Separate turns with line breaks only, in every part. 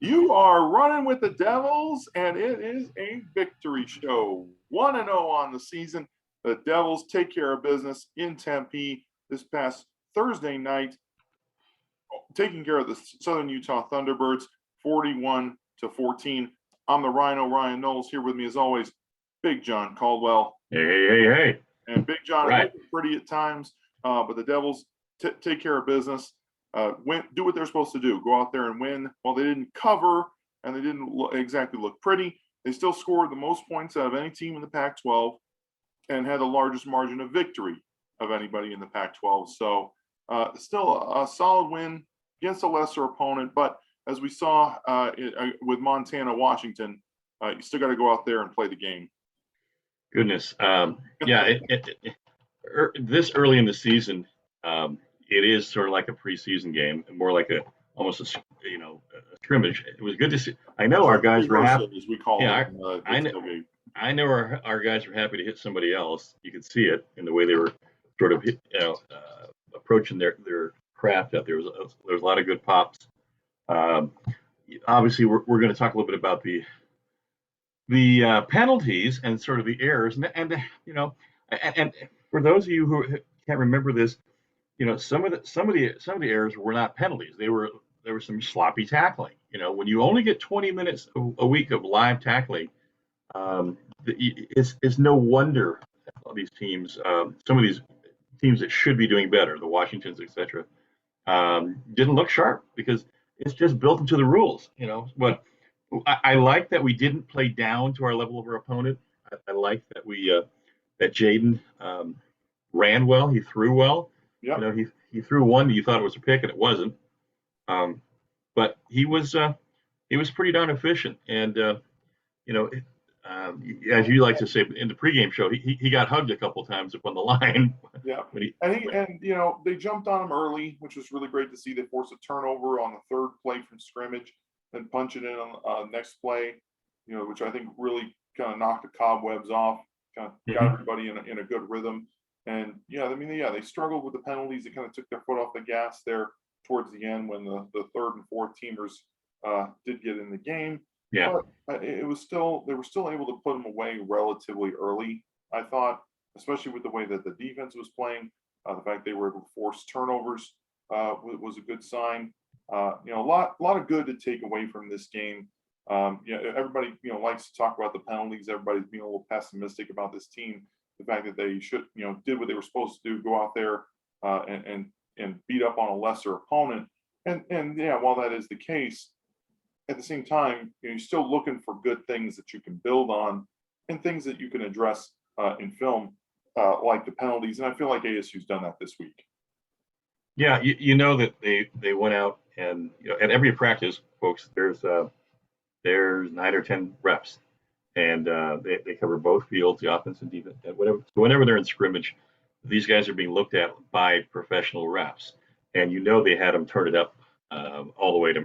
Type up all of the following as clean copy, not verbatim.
You are running with the Devils, and it is a victory show. 1-0 on the season. The Devils take care of business in Tempe this past Thursday night, taking care of the Southern Utah Thunderbirds, 41-14. I'm the Rhino, Ryan Knowles, here with me as always, Big John Caldwell.
Hey.
And Big John
Right.
is looking pretty at times, but the Devils take care of business. Do what they're supposed to do. Go out there and win. While they didn't cover and they didn't exactly look pretty, they still scored the most points out of any team in the Pac-12 and had the largest margin of victory of anybody in the Pac-12. So still a solid win against a lesser opponent. But as we saw with Montana, Washington, you still got to go out there and play the game.
Goodness. This early in the season, it is sort of like a preseason game, more like almost a scrimmage. It was good to see. I know our guys were happy.
As we call it.
I know our guys were happy to hit somebody else. You could see it in the way they were sort of approaching their craft out there. There was a lot of good pops. Obviously, we're going to talk a little bit about the penalties and sort of the errors, and for those of you who can't remember this, some of the errors were not penalties. There were some sloppy tackling. When you only get 20 minutes a week of live tackling, it's no wonder all these teams, some of these teams that should be doing better, the Washingtons, etc., didn't look sharp because it's just built into the rules. But I like that we didn't play down to our level of our opponent. I like that that Jaden ran well. He threw well.
Yep.
He threw one you thought it was a pick and it wasn't. But he was pretty darn efficient. And as you like to say in the pregame show, he got hugged a couple times up on the line.
Yeah. They jumped on him early, which was really great to see. They forced a turnover on the third play from scrimmage, then punch it in on next play, which I think really kind of knocked the cobwebs off, kind of got everybody in a good rhythm. And they struggled with the penalties. They kind of took their foot off the gas there towards the end when the third and fourth teamers did get in the game.
Yeah.
But they were still able to put them away relatively early, I thought, especially with the way that the defense was playing. The fact they were able to force turnovers was a good sign. A lot of good to take away from this game. Everybody likes to talk about the penalties. Everybody's being a little pessimistic about this team. The fact that they did what they were supposed to do, go out there and beat up on a lesser opponent. And while that is the case, at the same time, you're still looking for good things that you can build on and things that you can address in film, like the penalties. And I feel like ASU's done that this week.
Yeah, that they went out and at every practice, folks, there's 9 or 10 reps, and they cover both fields, the offense and defense, and whatever. So whenever they're in scrimmage, these guys are being looked at by professional refs, and they had them turn it up all the way to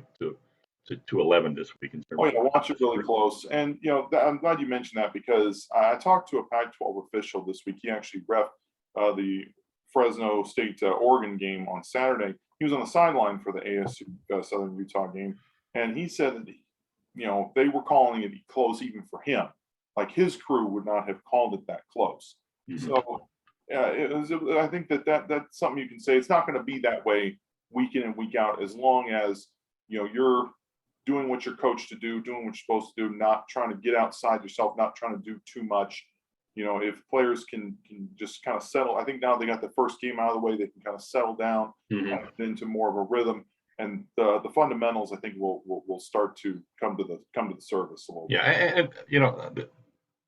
11 this week.
Watch it really close. And I'm glad you mentioned that because I talked to a Pac-12 official this week. He actually reffed the Fresno State Oregon game on Saturday. He was on the sideline for the ASU Southern Utah game, and he said that they were calling it close even for him. Like his crew would not have called it that close. Mm-hmm. So I think that's something you can say. It's not going to be that way week in and week out as long as you're doing what you're coached to do, doing what you're supposed to do, not trying to get outside yourself, not trying to do too much. If players can just kind of settle, I think now they got the first game out of the way, they can kind of settle down into more of a rhythm, and the fundamentals I think will start to come to the surface a little bit.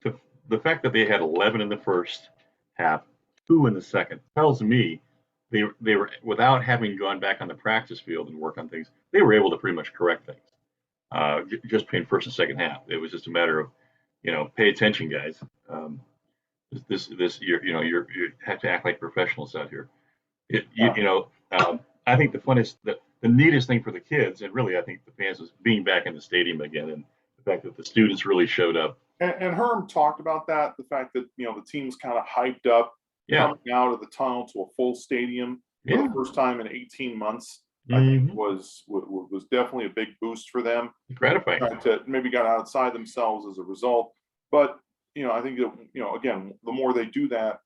And the fact that they had 11 in the first half, 2 in the second, tells me they were, without having gone back on the practice field and work on things, they were able to pretty much correct things. Just between first and second half, it was just a matter of pay attention, guys. You have to act like professionals out here. I think the neatest thing for the kids, and really I think the fans, was being back in the stadium again, and the fact that the students really showed up.
And Herm talked about that, the fact that the team's kind of hyped up, coming out of the tunnel to a full stadium for the first time in 18 months. I think
Mhm.
was definitely a big boost for them.
Gratifying.
Tried to maybe got outside themselves as a result, but I think that again, the more they do that,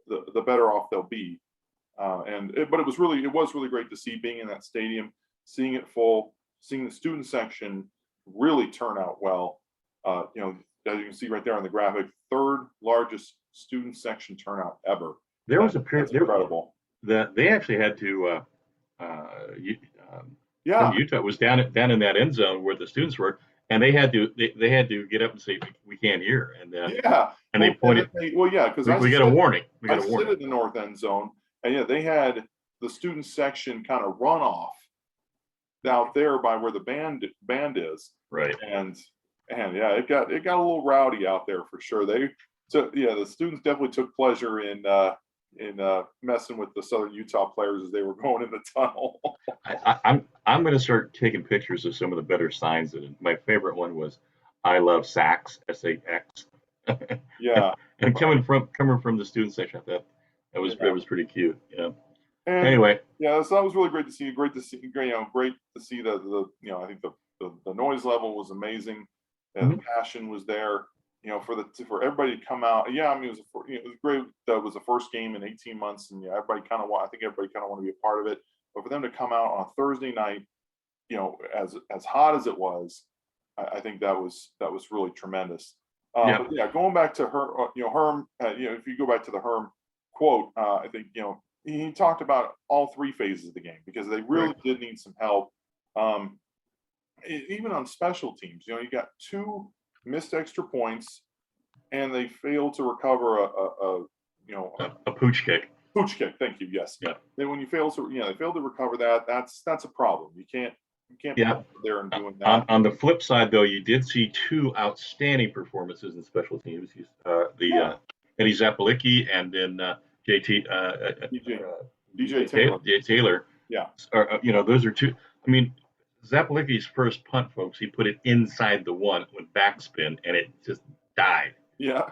the better off they'll be. But it was really great to see being in that stadium, seeing it full, seeing the student section really turn out well. As you can see right there on the graphic, third largest student section turnout ever.
There was a period
That's incredible.
that they actually had to. From
Yeah,
Utah was down in that end zone where the students were, and they had to get up and say we can't hear,
yeah.
and they pointed.
Yeah, because
We got a warning. We got
I
a
sit
warning.
in the north end zone, and yeah, they had the student section kind of run off out there by where the band is,
Right.
and yeah, it got a little rowdy out there for sure. The students definitely took pleasure in messing with the Southern Utah players as they were going in the tunnel.
I'm going to start taking pictures of some of the better signs. My favorite one was "I love Sax," SAX.
Yeah,
And coming from the student section, I thought that was pretty cute. Yeah.
and
Anyway,
yeah, so that was really great to see. Great to see. Great to see I think the noise level was amazing. The
mhm.
passion was there. For everybody to come out. Yeah, I mean, it was great. That was the first game in 18 months, and yeah, I think everybody kind of want to be a part of it. But for them to come out on a Thursday night, as hot as it was, I think that was really tremendous.
Yeah.
But yeah, going back to Herm, if you go back to the Herm quote, I think he talked about all three phases of the game because they really
Right.
did need some help. Um, Even on special teams, you got two missed extra points, and they failed to recover
A pooch kick.
pooch kick. Thank you. Yes.
Yeah.
Then when they failed to recover that. That's a problem. You can't be
Yeah.
out there and doing that.
On the flip side, though, you did see two outstanding performances in special teams.
Yeah.
Eddie Zapalicki and then JT
DJ Taylor.
Taylor.
Yeah.
Those are two. I mean, Zapalicki's first punt, folks, he put it inside the one with backspin, and it just died.
Yeah.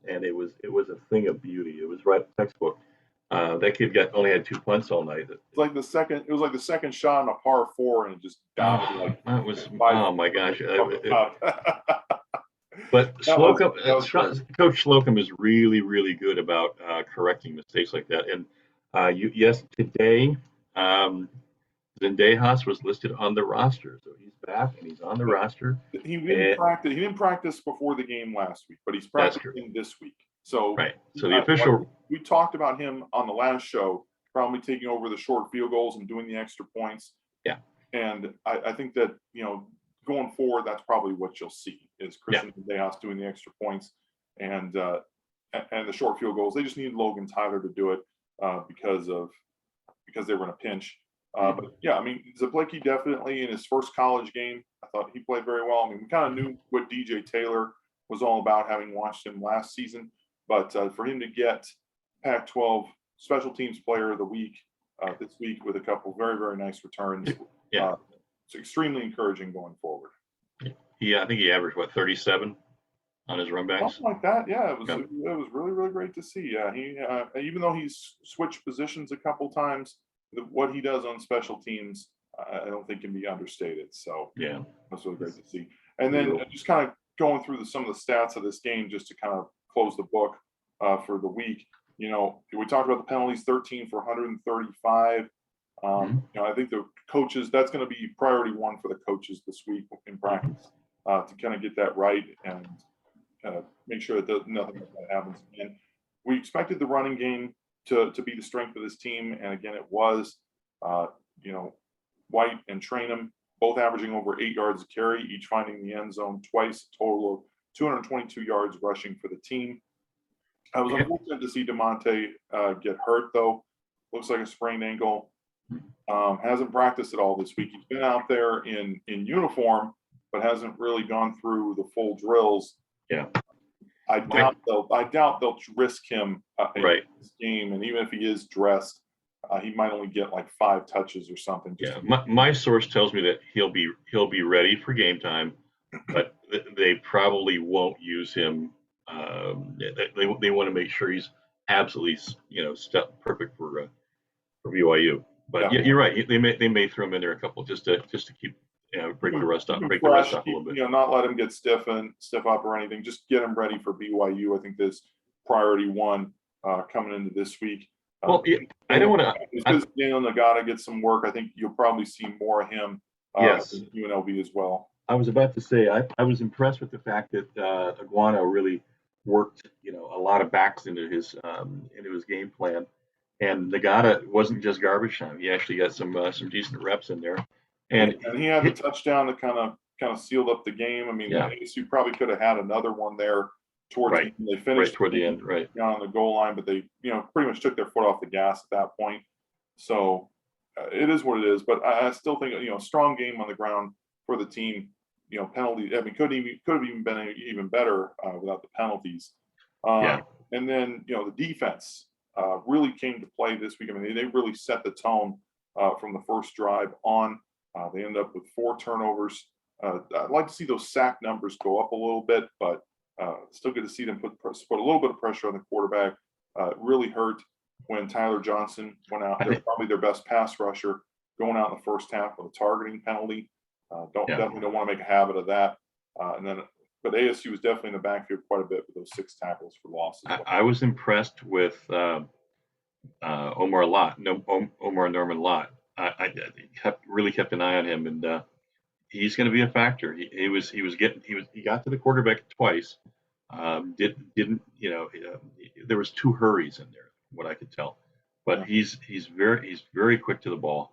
And it was a thing of beauty. It was right textbook. That kid only had two punts all night.
It was like the second shot on a par four, and it just died.
That was oh my gosh. But
That was
Coach Slocum is really, really good about correcting mistakes like that. And yes, today Zendejas was listed on the roster, so he's back and he's on the roster.
He didn't practice. He didn't practice before the game last week, but he's practicing this week. So
right. So the official.
We talked about him on the last show, probably taking over the short field goals and doing the extra points.
Yeah.
And I think that going forward, that's probably what you'll see is Christian Zendejas doing the extra points and the short field goals. They just need Logan Tyler to do it because they were in a pinch. But yeah, I mean, Zapalicki definitely in his first college game, I thought he played very well. I mean, we kind of knew what DJ Taylor was all about, having watched him last season. But for him to get Pac-12 Special Teams Player of the Week this week with a couple very, very nice returns, it's extremely encouraging going forward.
Yeah, I think he averaged 37 on his run backs.
Something like that. Yeah, it was really, really great to see. Yeah, he even though he's switched positions a couple times, what he does on special teams, I don't think can be understated. So
yeah,
that's really great to see. And then just kind of going through some of the stats of this game, just to kind of close the book for the week. We talked about the penalties, 13 for 135. I think the coaches, that's going to be priority one for the coaches this week in practice to kind of get that right and make sure that nothing like that happens again. We expected the running game to be the strength of this team, and again, it was. White and Trainum both averaging over 8 yards a carry, each finding the end zone twice, a total of 222 yards rushing for the team. I was unfortunate to see DeMonte get hurt, though. Looks like a sprained ankle. Hasn't practiced at all this week. He's been out there in uniform, but hasn't really gone through the full drills.
Yeah.
I doubt they'll risk him in this game, and even if he is dressed, he might only get like 5 touches or something.
My source tells me that he'll be ready for game time, but they probably won't use him. They want to make sure he's absolutely perfect for BYU. But yeah, you're right. They may throw him in there a couple just to keep break the rust up a little bit.
Not let him get stiff up or anything. Just get him ready for BYU. I think this priority one coming into this week.
Well, I don't want to.
Because Daniel Nagata gets some work. I think you'll probably see more of him.
Yes,
in UNLV as well.
I was about to say I was impressed with the fact that Iguana really worked a lot of backs into his game plan, and Nagata wasn't just garbage time. He actually got some decent reps in there, and
he had the touchdown that kind of sealed up the game. I mean, ASU probably could have had another one there towards the end. They finished
toward the end,
on the goal line, but they pretty much took their foot off the gas at that point. So it is what it is. But I still think strong game on the ground for the team. Penalties. I mean, could have even been even better without the penalties. And then the defense really came to play this week. I mean, they really set the tone from the first drive on. They ended up with 4 turnovers. I'd like to see those sack numbers go up a little bit, but still good to see them put a little bit of pressure on the quarterback. It really hurt when Tyler Johnson went out. They're probably their best pass rusher going out in the first half with a targeting penalty. Definitely don't want to make a habit of that. But ASU was definitely in the backfield quite a bit with those 6 tackles for losses.
I was impressed with Omar Norman Lott. I really kept an eye on him, and he's going to be a factor. He got to the quarterback twice. There was 2 hurries in there, what I could tell, but he's very quick to the ball.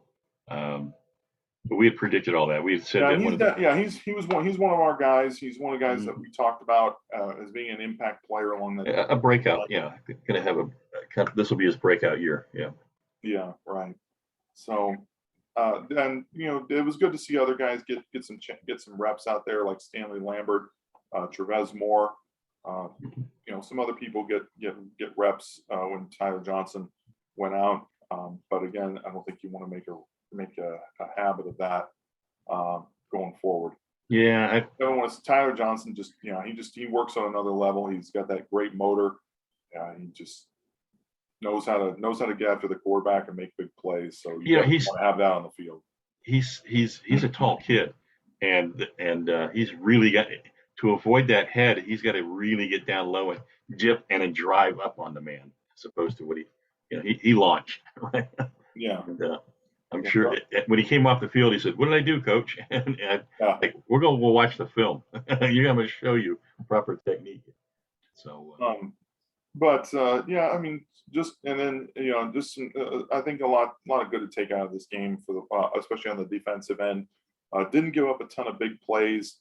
But we had predicted all that. We had said
he's one of our guys. He's one of the guys that we talked about as being an impact player along the
a breakout. Going to have this will be his breakout year.
Yeah, right. So then it was good to see other guys get some reps out there, like Stanley Lambert, Trevez Moore. Some other people get reps when Tyler Johnson went out. But again, I don't think you want to make a habit of that going forward.
Yeah,
Tyler Johnson he works on another level. He's got that great motor. He just knows how to get after the quarterback and make big plays. So you want to have that on the field.
He's a tall kid, and he's really got to avoid that head. He's got to really get down low and dip and then drive up on the man, as opposed to what he launched. Right?
Yeah.
And, I'm sure when he came off the field, he said, "What did I do, coach?" And we're going to watch the film. You're going to show you proper technique. So,
I mean, I think a lot of good to take out of this game for especially on the defensive end. Didn't give up a ton of big plays.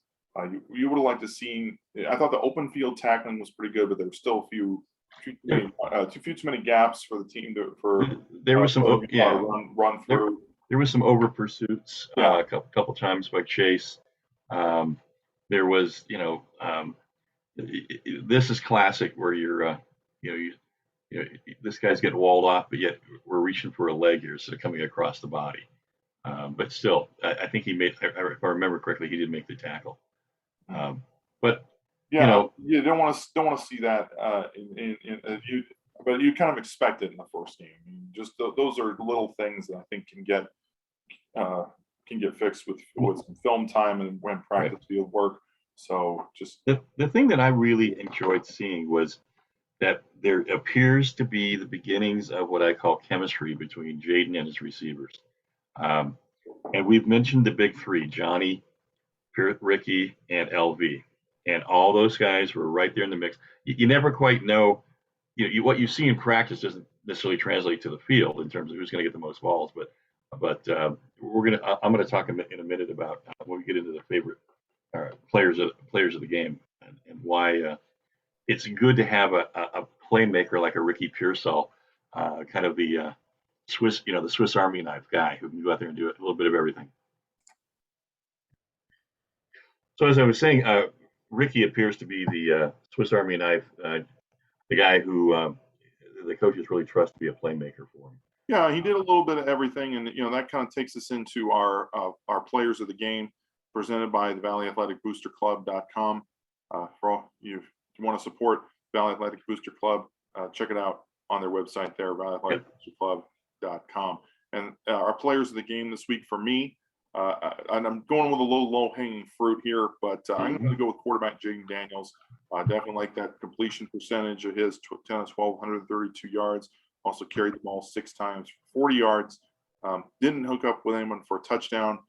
You would have liked to see. I thought the open field tackling was pretty good, but there were still too many gaps for the team
there was some
run through.
There was some over pursuits a couple times by Chase. There was this is classic where you're this guy's getting walled off, but yet we're reaching for a leg here, so coming across the body. But still, I think he made. If I remember correctly, he did make the tackle. But
you don't want to see that but you kind of expect it in the first game. I mean, just those are little things that I think can get fixed with some film time and when practice field work. So just
the thing that I really enjoyed seeing was that there appears to be the beginnings of what I call chemistry between Jaden and his receivers. And we've mentioned the big 3, Johnny, Ricky, and LV. And all those guys were right there in the mix. You never quite know. What you see in practice doesn't necessarily translate to the field in terms of who's going to get the most balls. But I'm going to talk in a minute about when we get into the favorite players of the game and why it's good to have a playmaker like a Ricky Pearsall, kind of the Swiss Army knife guy who can go out there and do a little bit of everything. So as I was saying, Ricky appears to be the Swiss Army knife, the guy who the coaches really trust to be a playmaker for him.
Yeah, he did a little bit of everything, and that kind of takes us into our players of the game, presented by the ValleyAthleticBoosterClub.com. For all if you want to support Valley Athletic Booster Club, check it out on their website there, ValleyAthleticBoosterClub.com. And our players of the game this week for me, and I'm going with a little low-hanging fruit here, but I'm going to go with quarterback Jaden Daniels. I definitely like that completion percentage of his 10 of 12, 132 yards. Also carried the ball 6 times for 40 yards. Didn't hook up with anyone for a touchdown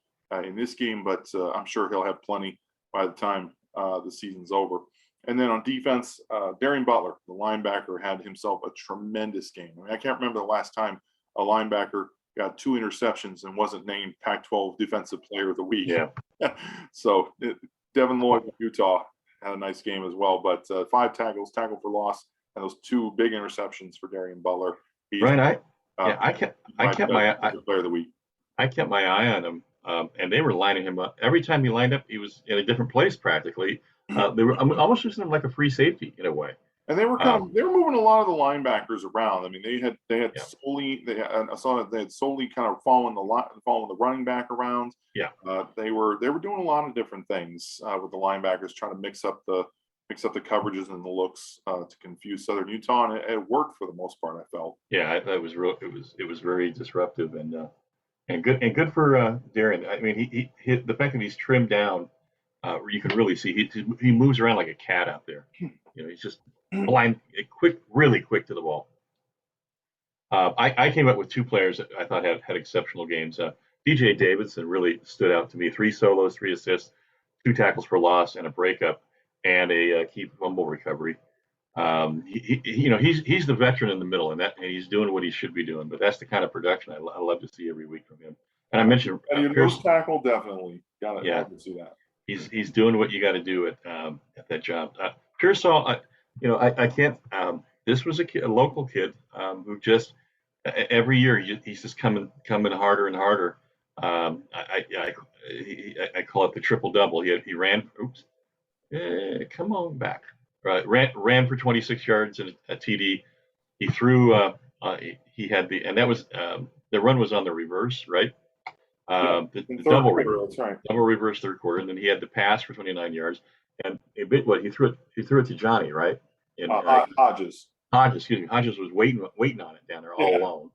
in this game, but I'm sure he'll have plenty by the time the season's over. And then on defense, Darian Butler, the linebacker, had himself a tremendous game. I mean, I can't remember the last time a linebacker got 2 interceptions and wasn't named Pac-12 Defensive Player of the Week.
Yeah.
So Devin Lloyd of Utah had a nice game as well. But 5 tackles, tackle for loss, and those 2 big interceptions for Darian Butler.
Right. I kept my
Player of the Week.
I kept my eye on him, and they were lining him up. Every time he lined up, he was in a different place practically. They were almost using him like a free safety in a way.
And they were they were moving a lot of the linebackers around. I mean, they had solely I saw that they had solely kind of following the running back around.
Yeah.
They were doing a lot of different things with the linebackers, trying to mix up the coverages and the looks to confuse Southern Utah, and it worked for the most part, I felt.
Yeah, that was real. It was very disruptive and good for Darren. I mean, he the fact that he's trimmed down, you can really see he moves around like a cat out there. You know, he's just blind, really quick to the ball. I came up with 2 players that I thought had exceptional games. DJ Davidson really stood out to me. 3 solos, 3 assists, 2 tackles for loss, and a breakup, and a key fumble recovery. He's the veteran in the middle, and he's doing what he should be doing. But that's the kind of production I love to see every week from him. And I mentioned
Pierce tackle, definitely got to see that.
He's doing what you got to do at that job. Pearsall, I can't. This was a local kid who just every year he's just coming harder and harder. I call it the triple double. He ran. Oops. Come on back. Right, ran for 26 yards and a TD. He threw. He had and that was the run was on the reverse, right? The double reverse,
right.
Double reverse third quarter, and then he had the pass for 29 yards. And he threw it to Johnny, right? And
Hodges.
Excuse me. Hodges was waiting on it down there all alone,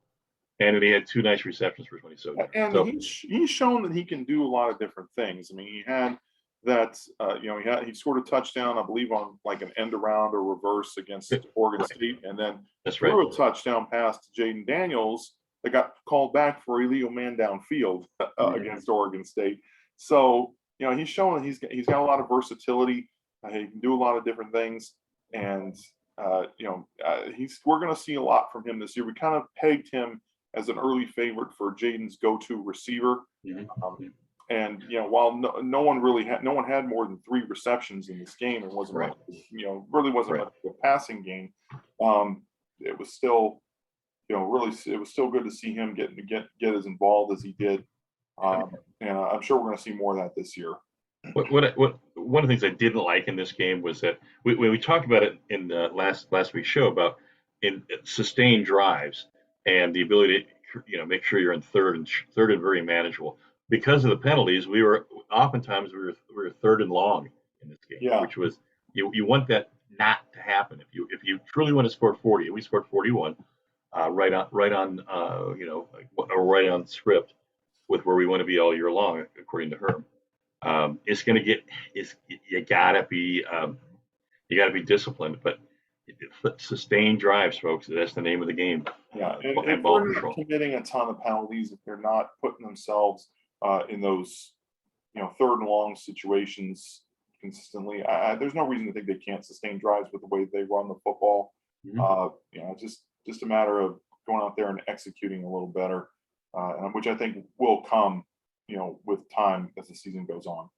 and then he had 2 nice receptions for 27 yards.
And
so,
he's shown that he can do a lot of different things. I mean, he had that he scored a touchdown, I believe, on like an end around or reverse against Oregon State, and then threw a touchdown pass to Jaden Daniels that got called back for illegal man downfield against Oregon State. So he's shown that he's got a lot of versatility. He can do a lot of different things, and we're going to see a lot from him this year. We kind of pegged him as an early favorite for Jaden's go-to receiver. And while no one had more than 3 receptions in this game, it wasn't much, really wasn't much of a passing game. It was still, really, it was still good to see him get as involved as he did. And I'm sure we're going to see more of that this year.
What one of the things I didn't like in this game was that we talked about it in last week's show about in sustained drives and the ability to make sure you're in third and very manageable. Because of the penalties, we were 3rd and long in this game, which was you want that not to happen. If you truly want to score 40, we scored 41, right on right on script with where we want to be all year long, according to Herm. It's going to get you gotta be disciplined, but sustained drives, folks. That's the name of the game.
Yeah, and ball control. Committing a ton of penalties if they're not putting themselves in those 3rd and long situations consistently. There's no reason to think they can't sustain drives with the way they run the football. Just a matter of going out there and executing a little better, which I think will come with time as the season goes on.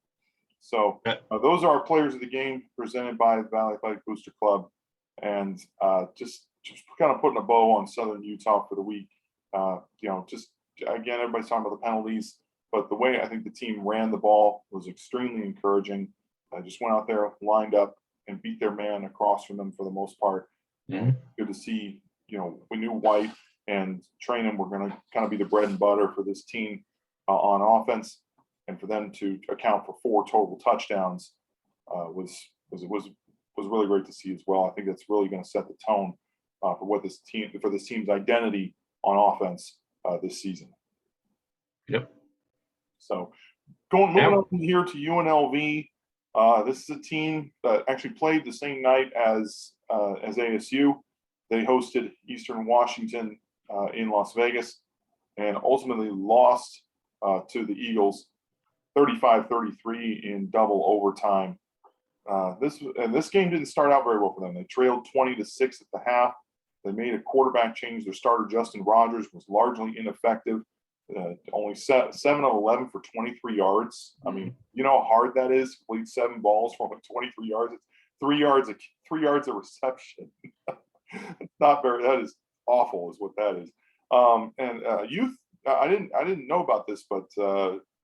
So those are our players of the game presented by the Valley Athletic Booster Club, and just kind of putting a bow on Southern Utah for the week. Just again, everybody's talking about the penalties, but the way I think the team ran the ball was extremely encouraging. I just went out there, lined up, and beat their man across from them for the most part. Good to see. We knew White and Trainham were going to kind of be the bread and butter for this team on offense, and for them to account for 4 total touchdowns was really great to see as well. I think that's really going to set the tone for this team's identity on offense this season.
Yep.
So moving on here to UNLV. This is a team that actually played the same night as ASU. They hosted Eastern Washington in Las Vegas and ultimately lost to the Eagles 35-33 in double overtime. This game didn't start out very well for them. They trailed 20-6 at the half. They made a quarterback change. Their starter, Justin Rogers, was largely ineffective. Only 7 of 11 for 23 yards. I mean, you know how hard that is? Complete 7 balls for like 23 yards. It's 3 yards of reception. It's not very. That is awful, is what that is. Youth. I didn't know about this, but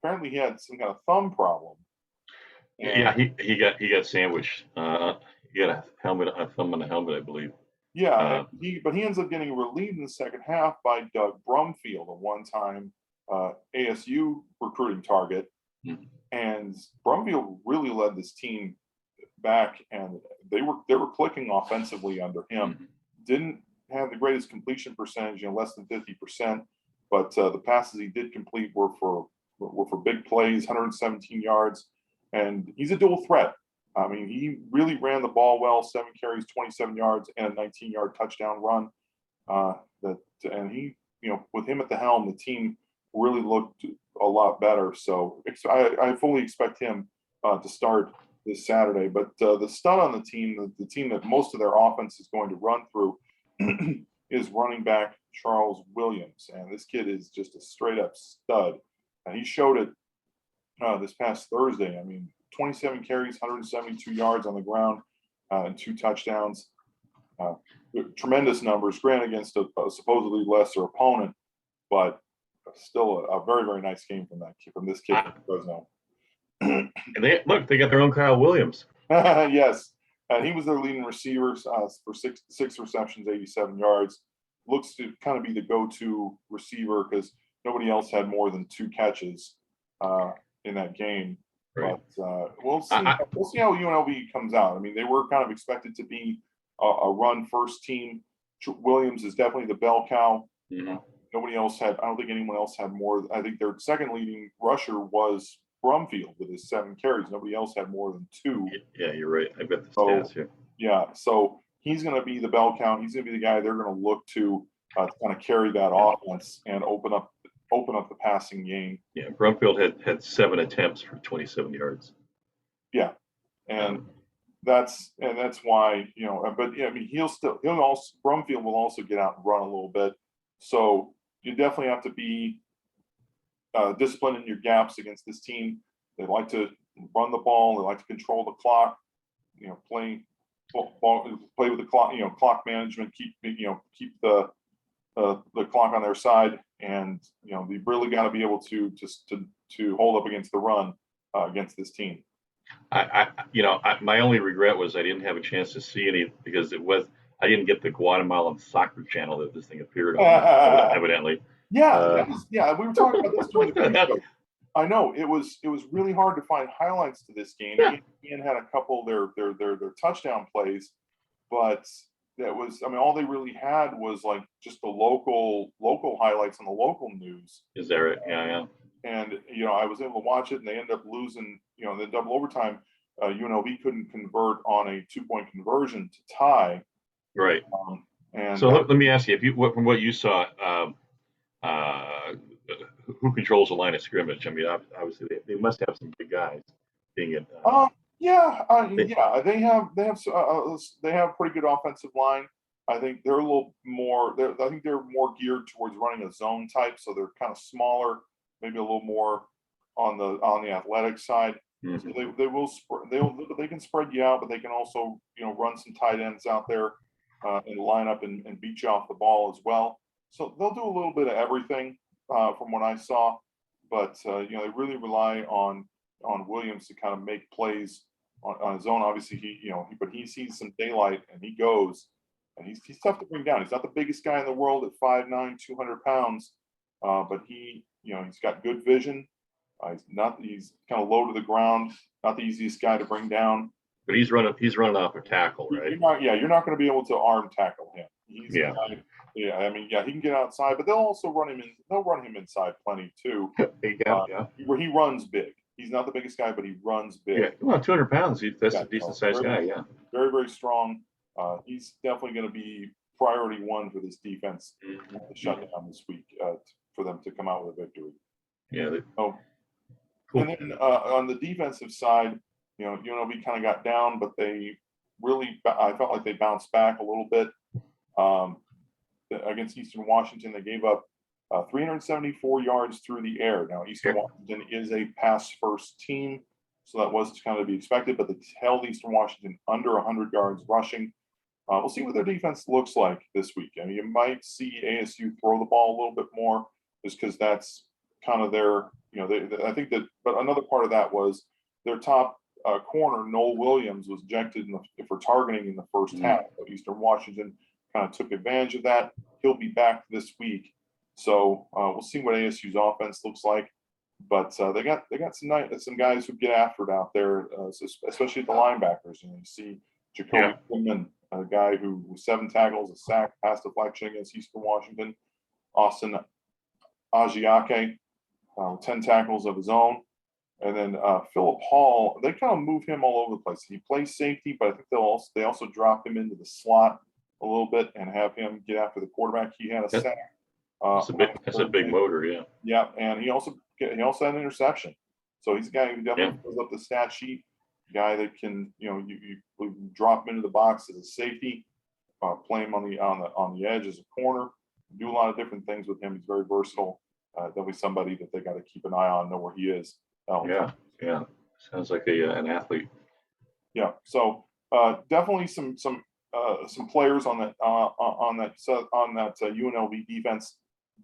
apparently he had some kind of thumb problem.
Yeah, he got sandwiched. He got a thumb on the helmet, I believe.
Yeah, but he ends up getting relieved in the second half by Doug Brumfield, a one-time ASU recruiting target.
Mm-hmm.
And Brumfield really led this team back, and they were clicking offensively under him.
Mm-hmm.
Didn't have the greatest completion percentage, less than 50%, but the passes he did complete were for big plays, 117 yards, and he's a dual threat. I mean, he really ran the ball well, 7 carries, 27 yards, and a 19-yard touchdown run. And he, with him at the helm, the team really looked a lot better. So I fully expect him to start this Saturday. But the stud on the team that most of their offense is going to run through, is running back Charles Williams. And this kid is just a straight-up stud. And he showed it this past Thursday. I mean, 27 carries, 172 yards on the ground, and 2 touchdowns. Tremendous numbers, granted against a supposedly lesser opponent, but still a very, very nice game from this kid from Fresno.
And they got their own Kyle Williams.
Yes, and he was their leading receiver for six receptions, 87 yards. Looks to kind of be the go-to receiver because nobody else had more than 2 catches in that game.
Right.
But we'll see. We'll see how UNLV comes out. I mean, they were kind of expected to be a run-first team. Williams is definitely the bell cow.
Mm-hmm.
Nobody else had. I don't think anyone else had more. I think their second leading rusher was Brumfield with his 7 carries. Nobody else had more than 2.
Yeah, you're right. I got the stats here.
Yeah, so he's going to be the bell cow. He's going to be the guy they're going to look to kind of carry that offense and open up the passing game.
Yeah, Brumfield had 7 attempts for 27 yards.
Yeah, and that's why But yeah, I mean, Brumfield will also get out and run a little bit. So you definitely have to be disciplined in your gaps against this team. They like to run the ball. They like to control the clock. Play with the clock. Clock management. Keep the clock on their side, and they really got to be able to hold up against the run against this team.
My only regret was I didn't have a chance to see any because I didn't get the Guatemalan soccer channel that this thing appeared on, evidently.
Yeah, we were talking about this during the pre-show. I know it was really hard to find highlights to this game.
Yeah.
Ian had a couple of their touchdown plays, but that was, I mean, all they really had was like just the local highlights on the local news.
Is that right? Yeah.
And I was able to watch it, and they ended up losing. In the double overtime, UNLV couldn't convert on a 2-point conversion to tie.
Right.
And
so let me ask you, from what you saw, who controls the line of scrimmage? I mean, obviously they must have some big guys being it.
They have a pretty good offensive line. I think they're a little more. I think they're more geared towards running a zone type, so they're kind of smaller, maybe a little more on the athletic side.
Mm-hmm.
So they can spread you out, but they can also run some tight ends out there and line up and beat you off the ball as well. So they'll do a little bit of everything from what I saw, but they really rely on Williams to kind of make plays on his own. Obviously, but he sees some daylight and he goes, and he's tough to bring down. He's not the biggest guy in the world at 5'9", 200 pounds, but he's got good vision. He's kind of low to the ground, not the easiest guy to bring down.
But he's running off a tackle, right?
You're not going to be able to arm tackle him. I mean, yeah, he can get outside, but they'll also run him in. They'll run him inside plenty too.
Yeah.
Where he runs big. He's not the biggest guy, but he runs big.
Yeah, well, 200 pounds. That's
Yeah,
a decent sized guy. Yeah.
Very, very strong. He's definitely going to be priority one for this defense to shut down this week for them to come out with a victory.
Yeah.
Oh,
Cool.
and then on the defensive side, UNLV kind of got down, but they really, I felt like they bounced back a little bit against Eastern Washington. They gave up 374 yards through the air. Now, Eastern Washington is a pass-first team, so that was kind of to be expected, but they held Eastern Washington under 100 yards rushing. We'll see what their defense looks like this week. I mean, you might see ASU throw the ball a little bit more just because that's kind of their, I think that, but another part of that was their top corner, Noel Williams, was ejected for targeting in the first half. So Eastern Washington kind of took advantage of that. He'll be back this week. So we'll see what ASU's offense looks like. But they got some guys who get after it out there, especially at the linebackers. And you see Jacoby Quinlan, a guy who was 7 tackles, a sack, pass deflection against Eastern Washington. Austin Ajiake, 10 tackles of his own. And then Philip Hall, they kind of move him all over the place. He plays safety, but I think they also drop him into the slot a little bit and have him get after the quarterback. He had a sack.
That's a big motor, yeah.
Yeah, and he also had an interception. So he's a guy who definitely fills up the stat sheet. A guy that can, you drop him into the box as a safety, play him on the edge as a corner, do a lot of different things with him. He's very versatile. Definitely somebody that they got to keep an eye on, know where he is.
Yeah. Sounds like an athlete.
Yeah. So definitely some players on that UNLV defense.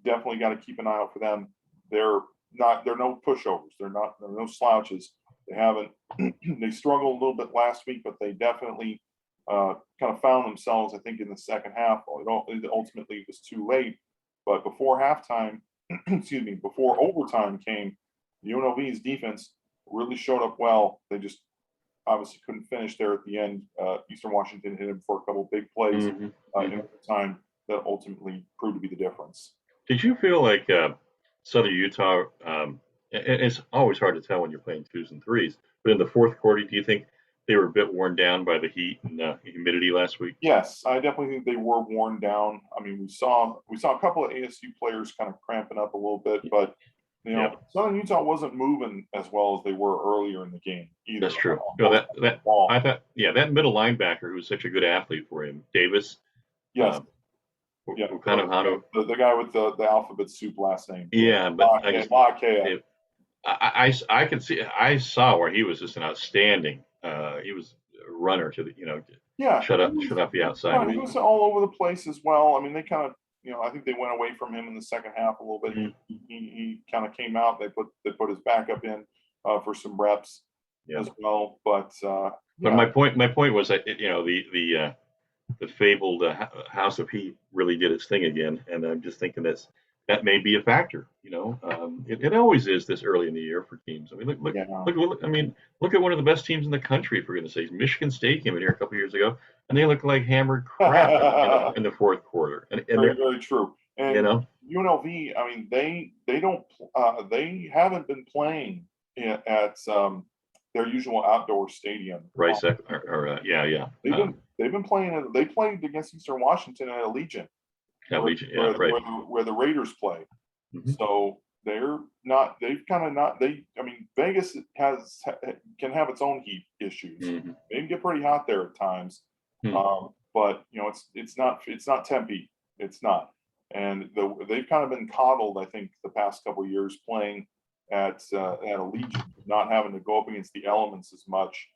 Definitely got to keep an eye out for them. They're no pushovers. They're no slouches. They struggled a little bit last week, but they definitely kind of found themselves, I think, in the second half. Ultimately, it was too late. But before halftime, before overtime came, UNLV's defense really showed up well. They just obviously couldn't finish there at the end. Eastern Washington hit him for a couple big plays in overtime that ultimately proved to be the difference.
Did you feel like Southern Utah? It's always hard to tell when you're playing 2s and 3s, but in the fourth quarter, do you think they were a bit worn down by the heat and humidity last week?
Yes, I definitely think they were worn down. I mean, we saw a couple of ASU players kind of cramping up a little bit, but Southern Utah wasn't moving as well as they were earlier in the game either.
That's true. I thought, that middle linebacker who was such a good athlete for him, Davis.
Yes. The guy with the alphabet soup last name.
Yeah, but
I
could see. I saw where he was just an outstanding. He was a runner to the shut up the outside.
He was all over the place as well. I mean, they kind of I think they went away from him in the second half a little bit. He kind of came out. They put his backup in for some reps as well. But
my point was that the fabled House of Heat really did its thing again, and I'm just thinking that may be a factor. It always is this early in the year for teams. I mean, look at one of the best teams in the country, for goodness sakes. Michigan State came in here a couple of years ago, and they looked like hammered crap in the fourth quarter. And
very, very true. And UNLV, I mean, they haven't been playing at their usual outdoor stadium.
Right.
They've been playing. They played against Eastern Washington at Allegiant. Where the Raiders play. So they're not. They've kind of not. I mean, Vegas can have its own heat issues. They can get pretty hot there at times. But it's not Tempe. It's not. And they've kind of been coddled, I think, the past couple of years playing at Allegiant, not having to go up against the elements as much.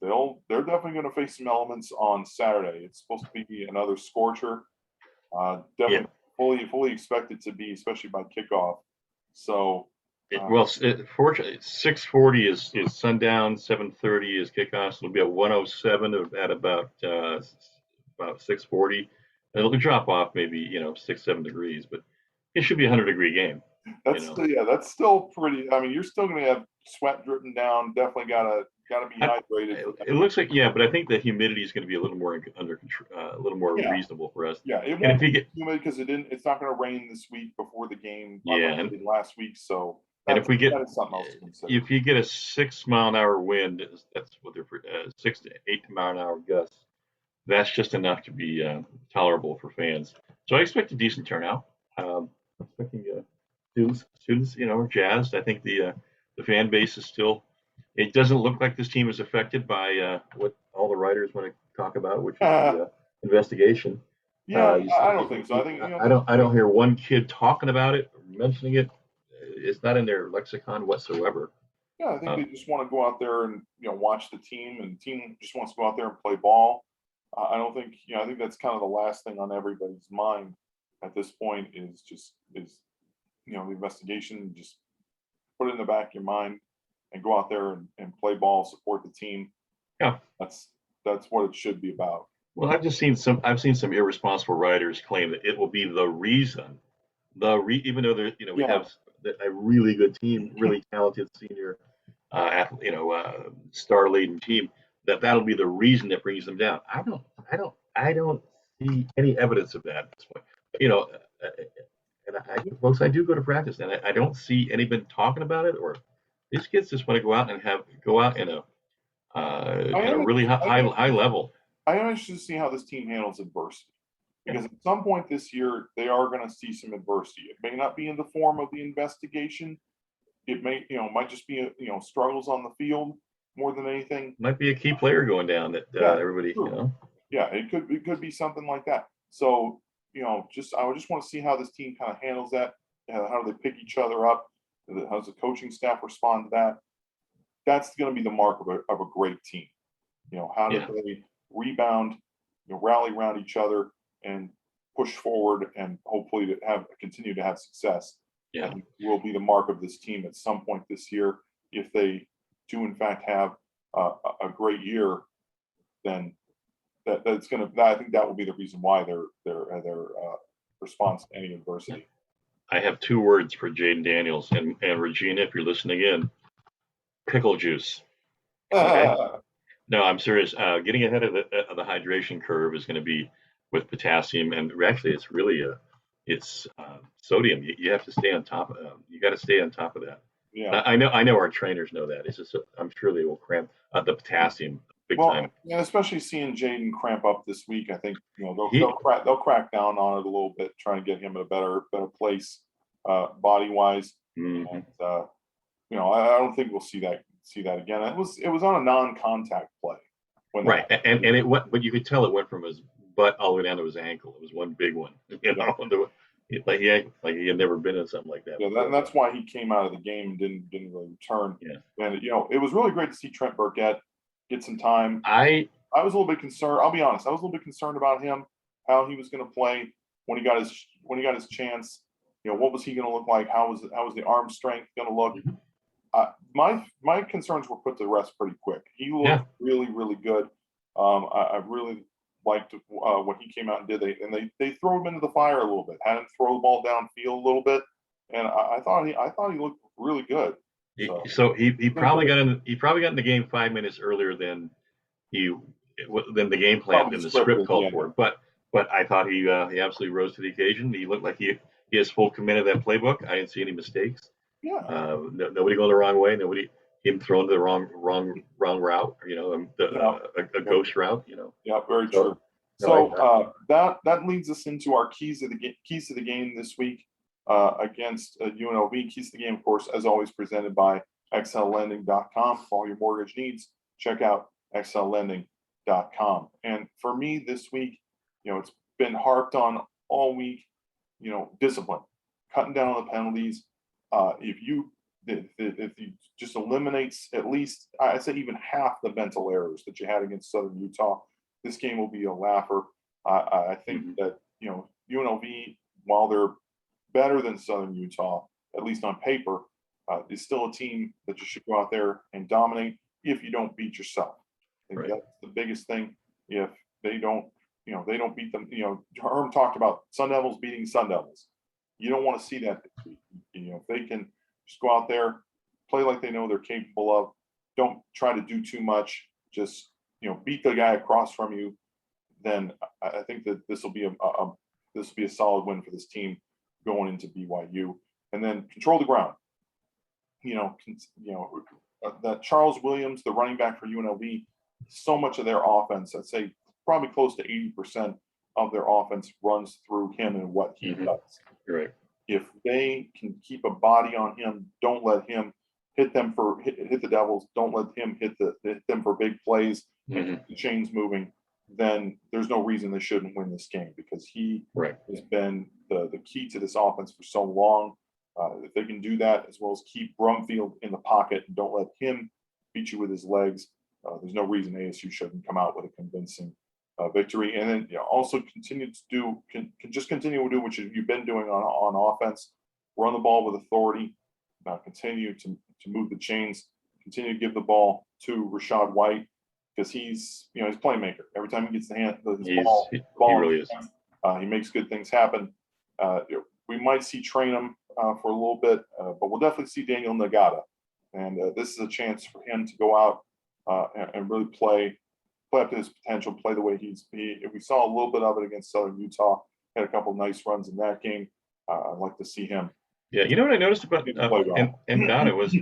They're definitely going to face some elements on Saturday. It's supposed to be another scorcher. Definitely fully expected to be, especially by kickoff. So
fortunately, 6:40 is sundown, 7:30 is kickoff. So it'll be at 107 at about 6:40, and it'll drop off maybe 6-7 degrees, but it should be a 100-degree game.
That's still pretty. I mean, you're still going to have sweat dripping down. Definitely got got to be
I-
hydrated.
It looks like, yeah, but I think the humidity is going to be a little more under control, a little more
Yeah,
reasonable for us.
yeah. It
And
won't
if you
be
get,
humid because it's not going to rain this week before the game. Like
yeah,
it did last week, so
and if we get,
that is something else to consider.
if you get a 6 mile an hour wind, that's what they're 6 to 8 mile an hour gusts. That's just enough to be tolerable for fans. So I expect a decent turnout. I'm expecting students, are jazzed. I think the fan base is still. It doesn't look like this team is affected by what all the writers want to talk about, which is the investigation.
Yeah,
You
I
see,
don't think so. I think
I don't hear one kid talking about it, or mentioning it. It's not in their lexicon whatsoever.
yeah, I think
Uh,
they just want to go out there and watch the team, and the team just wants to go out there and play ball. I don't think I think that's kind of the last thing on everybody's mind at this point is the investigation. Just put it in the back of your mind and go out there and play ball, support the team.
yeah.
That's what it should be about.
Well, I've seen some irresponsible writers claim that it will be the reason, even though there, we
Yeah,
have a really good team, really talented senior, star laden team, that'll be the reason that brings them down. I don't see any evidence of that at this point. You know, and folks, I do go to practice, and I don't see anybody talking about it, or these kids just want to go out in a
I am.
really high level.
I am interested to see how this team handles adversity. Because at some point this year, they are going to see some adversity. It may not be in the form of the investigation. It may, might just be, struggles on the field more than anything.
Might be a key player going down that
Yeah,
everybody,
true. Yeah, it could be something like that. So, I would just want to see how this team kind of handles that. How do they pick each other up? How does the coaching staff respond to that? That's going to be the mark of a great team. How do they rebound, rally around each other and push forward and hopefully to continue to have success.
Yeah.
I think will be the mark of this team at some point this year. If they do in fact have a great year, then that's going to. I think that will be the reason why their response to any adversity.
I have 2 words for Jaden Daniels and Regina. If you're listening in, pickle juice. Okay. No, I'm serious. Getting ahead of the hydration curve is going to be with potassium, and actually, it's sodium. You have to stay on top of. You got to stay on top of that.
Yeah.
I know our trainers know that. It's just I'm sure they will cramp the potassium big time.
Yeah, especially seeing Jaden cramp up this week, I think they'll crack down on it a little bit, trying to get him in a better place, body wise.
Mm-hmm.
And I don't think we'll see that again. It was on a non-contact play.
Right, and it went, but you could tell it went from his butt all the way down to his ankle. It was one big one, like he had never been in something like that.
Yeah, and that's why he came out of the game and didn't really return.
Yeah,
and it was really great to see Trent Burkett get some time.
I
was a little bit concerned. I'll be honest. I was a little bit concerned about him, how he was going to play when he got his chance. What was he going to look like? How was the arm strength going to look?
Mm-hmm.
My concerns were put to rest pretty quick. He looked really, really good. I really liked what he came out and did. They throw him into the fire a little bit, had him throw the ball downfield a little bit, and I thought he looked really good.
So he probably got in the game 5 minutes earlier than the game plan and the script called for. But I thought he absolutely rose to the occasion. He looked like he has full command of that playbook. I didn't see any mistakes.
Yeah.
Nobody going the wrong way. Him thrown to the wrong route. A ghost route.
Yeah, very true. So that leads us into our keys to the game this week against UNLV. Keys to the game, of course, as always, presented by XLLending.com. For all your mortgage needs, check out XLLending.com. And for me this week, it's been harped on all week. Discipline, cutting down on the penalties. If you just eliminates at least, I'd say even half the mental errors that you had against Southern Utah, this game will be a laugher. I think that UNLV, while they're better than Southern Utah, at least on paper, is still a team that you should go out there and dominate if you don't beat yourself. I think that's the biggest thing. If they don't beat them. Herm talked about Sun Devils beating Sun Devils. You don't want to see that this week. If they can just go out there, play like they know they're capable of, don't try to do too much. Just, beat the guy across from you. Then I think that this will be a solid win for this team going into BYU. And then control the ground. That Charles Williams, the running back for UNLV, so much of their offense, I'd say probably close to 80% of their offense runs through him and what he does.
You're right.
If they can keep a body on him, don't let him hit them hit the Devils. Don't let him hit them for big plays and keep the chains moving. Then there's no reason they shouldn't win this game, because he has been the key to this offense for so long. If they can do that, as well as keep Brumfield in the pocket and don't let him beat you with his legs, there's no reason ASU shouldn't come out with a convincing victory. And then also continue to do what you've been doing on offense. Run the ball with authority. Continue to move the chains. Continue to give the ball to Rashad White, because he's he's a playmaker. Every time he gets the ball,
he really is.
He makes good things happen. We might see Trainum for a little bit, but we'll definitely see Daniel Nagata, and this is a chance for him to go out and really play up to his potential, play the way we saw a little bit of it against Southern Utah. Had a couple nice runs in that game. I'd like to see him.
Yeah, you know what I noticed about Ngata was,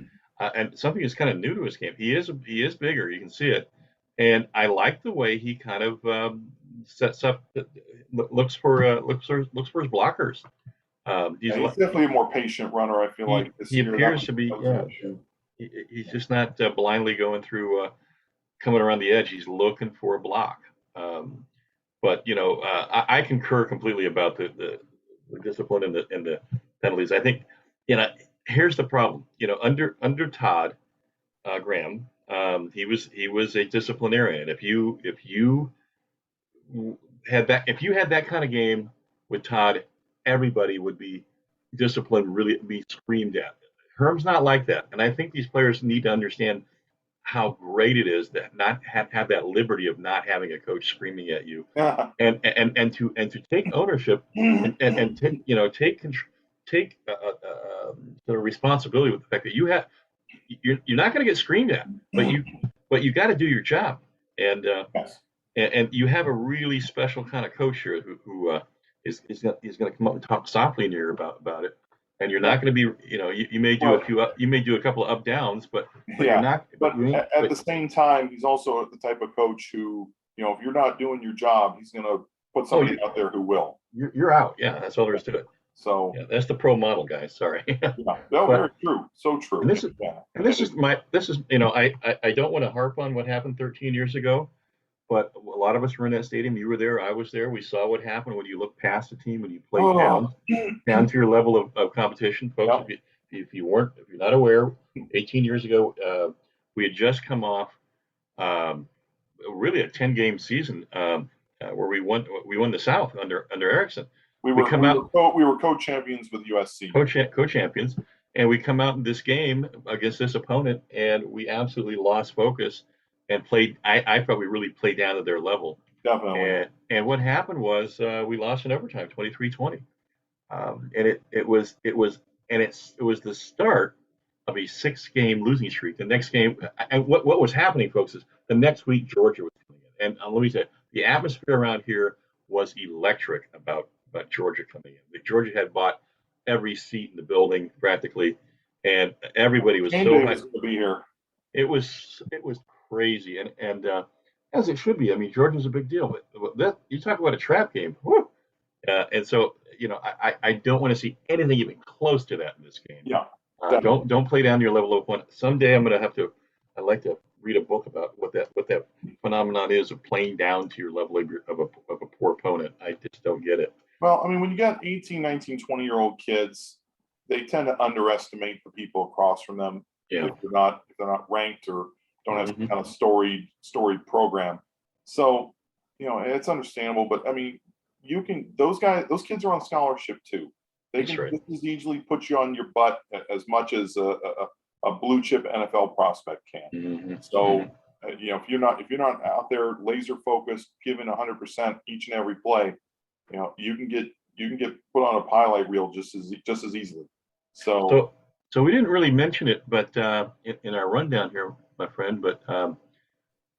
and something that's kind of new to his game. He is bigger. You can see it, and I like the way he kind of sets up, looks for his blockers.
He's definitely a more patient runner. I feel like
he appears to be. Yeah, he's just not blindly going through, coming around the edge. He's looking for a block. But I concur completely about the discipline and the penalties. I think here's the problem. Under Todd Graham, he was a disciplinarian. If you had that kind of game with Todd, everybody would be disciplined, really be screamed at. Herm's not like that, and I think these players need to understand how great it is that not have that liberty of not having a coach screaming at you, and to take ownership and take the responsibility with the fact that you're not going to get screamed at, but you got to do your job, and you have a really special kind of coach here who is going to come up and talk softly in your ear about it. And you're not going to be, you may do a couple of up downs, but you're not.
But at the same time, he's also the type of coach who, if you're not doing your job, he's going to put somebody out there who will.
You're out. Yeah, that's all there is to it.
So
that's the pro model, guys. Sorry.
Very true. So true.
And this is I don't want to harp on what happened 13 years ago. But a lot of us were in that stadium. You were there. I was there. We saw what happened when you look past the team, when you play down to your level of competition, folks. If you're not aware, 18 years ago, we had just come off really a 10-game season where we won the South under Erickson.
We were co-champions with USC.
Co-champions, and we come out in this game against this opponent, and we absolutely lost focus. And played. I thought we really played down to their level.
Definitely.
And what happened was we lost in overtime, 23-20. And it was the start of a 6-game losing streak. The next game, and what was happening, folks, is the next week Georgia was coming in, and let me say, the atmosphere around here was electric about Georgia coming in. Georgia had bought every seat in the building practically, and everybody was so hyped
to be here.
It was crazy, and as it should be. I mean, Georgia's a big deal, but you talk about a trap game, whew. And so I don't want to see anything even close to that in this game.
Yeah,
don't play down your level of fun. Someday I'd like to read a book about what that phenomenon is of playing down to your level of a poor opponent. I just don't get it.
Well, I mean, when you got 18, 19, 20-year-old kids, they tend to underestimate the people across from them.
Yeah.
If they're not ranked or don't have some kind of storied program. So, it's understandable, but I mean, those kids are on scholarship too. They can just as easily put you on your butt as much as a blue chip NFL prospect can.
Mm-hmm.
So, if you're not out there laser focused, giving 100% each and every play, you can get put on a highlight reel just as easily. So
So we didn't really mention it, but in our rundown here, my friend, but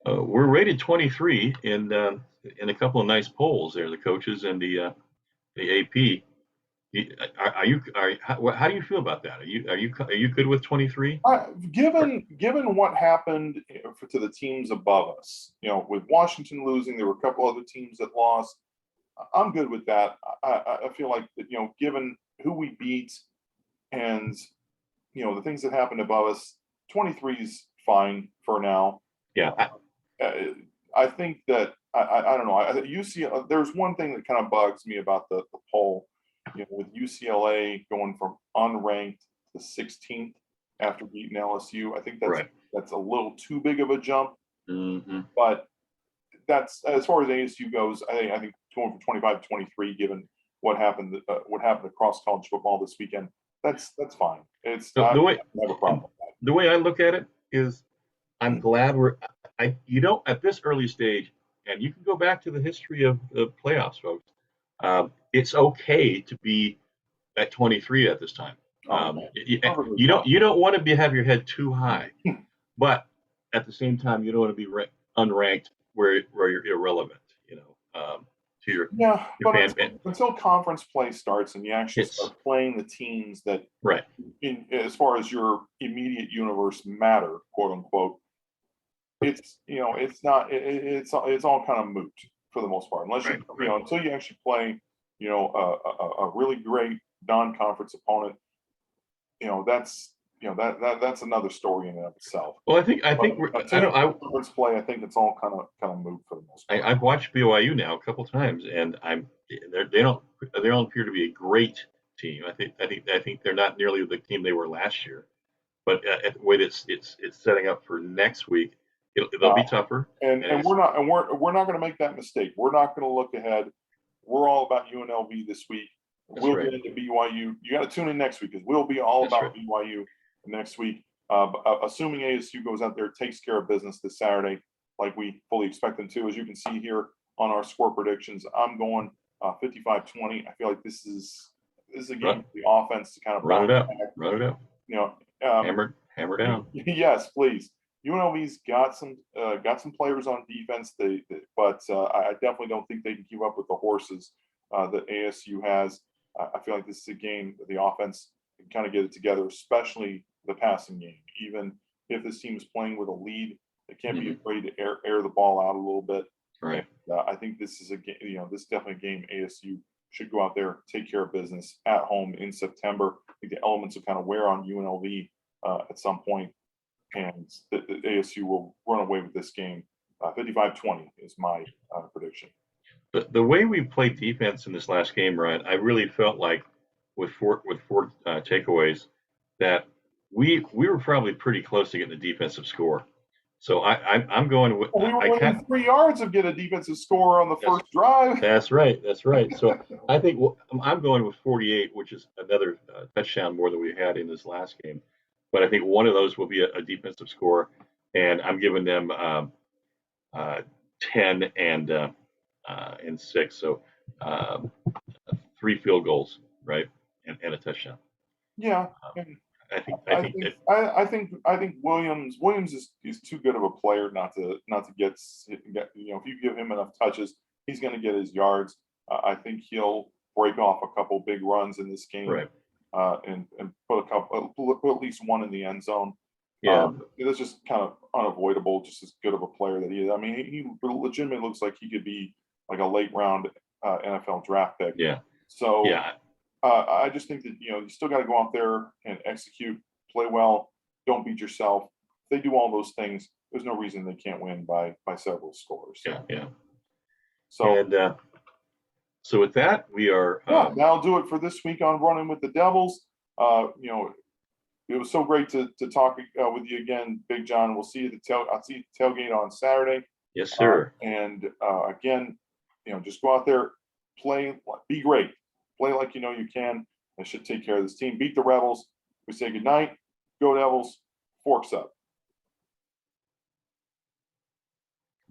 we're rated 23 in a couple of nice polls there, the coaches and the AP. How do you feel about that? Are you good with 23?
Given what happened to the teams above us, with Washington losing, there were a couple other teams that lost. I'm good with that. I feel like that, given who we beat and the things that happened above us, 23 is fine for now.
Yeah.
I think that I don't know. There's one thing that kind of bugs me about the poll, with UCLA going from unranked to 16th after beating LSU. I think that's a little too big of a jump.
Mm-hmm.
But that's, as far as ASU goes, I think going from 25 to 23, given what happened across college football this weekend, that's fine. It's
So
not I have a problem with that.
The way I look at it is, I'm glad at this early stage, and you can go back to the history of the playoffs, folks. It's okay to be at 23 at this time. You don't want to have your head too high, but at the same time, you don't want to be unranked where you're irrelevant. To your
but until conference play starts and you actually start playing the teams that,
right,
as far as your immediate universe matter, quote unquote, it's all kind of moot for the most part, unless until you actually play a really great non-conference opponent. That's another story in and of itself.
Well, I think
conference play, I think it's all kind of moot for the most part.
I've watched BYU now a couple times, and they don't appear to be a great team. I think they're not nearly the team they were last year, but the way it's setting up for next week, they'll be tougher.
And we're not going to make that mistake. We're not going to look ahead. We're all about UNLV this week. We'll get into BYU. You got to tune in next week because we'll be all about BYU next week. Assuming ASU goes out there, takes care of business this Saturday, like we fully expect them to. As you can see here on our score predictions, I'm going 55-20. I feel like this is a game for the offense to kind of
run it up. Hammer down.
Yes, please. UNLV's got some players on defense, but I definitely don't think they can keep up with the horses that ASU has. I feel like this is a game that the offense can kind of get it together, especially the passing game. Even if this team is playing with a lead, they can't be afraid to air the ball out a little bit.
Right.
And, I think this is a game. This is definitely a game ASU should go out there, take care of business at home in September. I think the elements will kind of wear on UNLV at some point, and the ASU will run away with this game. 55-20 is my prediction.
The way we played defense in this last game, Ryan, I really felt like with four takeaways that we were probably pretty close to getting a defensive score. So I'm going with.
We were within 3 yards of getting a defensive score on the first drive.
That's right. So I think I'm going with 48, which is another touchdown more than we had in this last game. But I think one of those will be a defensive score, and I'm giving them 10 and 6. So 3 field goals, right, and a touchdown.
Yeah. I think Williams is too good of a player not to get if you give him enough touches, he's going to get his yards. I think he'll break off a couple big runs in this game,
right,
and put at least one in the end zone.
Yeah,
it's just kind of unavoidable. Just as good of a player that he is. I mean, he legitimately looks like he could be like a late round NFL draft pick.
Yeah.
So yeah. I just think that you still got to go out there and execute, play well, don't beat yourself. If they do all those things, there's no reason they can't win by several scores.
Yeah. So with that, we are.
That'll do it for this week on Running with the Devils. It was so great to talk with you again, Big John. We'll see you I'll see you at the tailgate on Saturday.
Yes, sir.
And again, just go out there, play, be great. Play like you can. I should take care of this team. Beat the Rebels. We say good night. Go Devils. Forks up.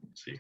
Let's see.